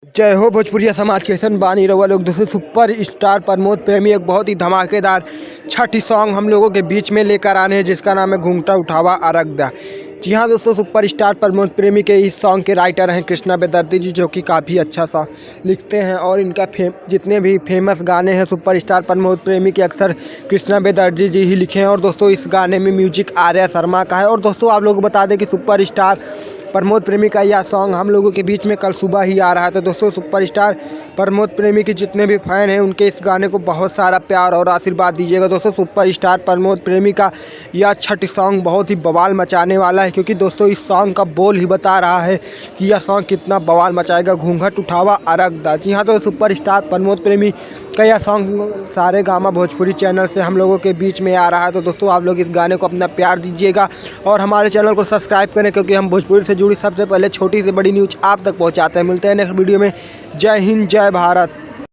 जय हो भोजपुरिया समाज के सन बानी रवा लोग दोस्तों सुपर स्टार प्रमोद प्रेमी एक बहुत ही धमाकेदार छठी सॉन्ग हम लोगों के बीच में लेकर आने हैं जिसका नाम है घूंघटा उठावा अरगदा। जी हाँ दोस्तों, सुपर स्टार प्रमोद प्रेमी के इस सॉन्ग के राइटर हैं कृष्णा बेदर्दी जी, जो कि काफ़ी अच्छा सा लिखते हैं और इनका जितने भी फेमस गाने हैं सुपर स्टार प्रमोद प्रेमी के अक्सर कृष्णा बेदर्दी जी ही लिखे हैं। और दोस्तों इस गाने में म्यूजिक आर्या शर्मा का है। और दोस्तों आप लोगों को बता दें कि सुपर स्टार प्रमोद प्रेमी का यह सॉन्ग हम लोगों के बीच में कल सुबह ही आ रहा है। तो दोस्तों सुपर स्टार प्रमोद प्रेमी के जितने भी फ़ैन हैं उनके इस गाने को बहुत सारा प्यार और आशीर्वाद दीजिएगा। दोस्तों सुपर स्टार प्रमोद प्रेमी का यह छठ सॉन्ग बहुत ही बवाल मचाने वाला है, क्योंकि दोस्तों इस सॉन्ग का बोल ही बता रहा है कि यह सॉन्ग कितना बवाल मचाएगा। घूंघट उठावा अरगदा। जी हाँ, तो सुपर स्टार प्रमोद प्रेमी का यह सॉन्ग सारे गामा भोजपुरी चैनल से हम लोगों के बीच में आ रहा है। तो दोस्तों आप लोग इस गाने को अपना प्यार दीजिएगा और हमारे चैनल को सब्सक्राइब करें, क्योंकि हम भोजपुरी से जुड़ी सबसे पहले छोटी से बड़ी न्यूज़ आप तक पहुंचाते हैं। मिलते हैं नेक्स्ट वीडियो में। जय हिंद, जय भारत।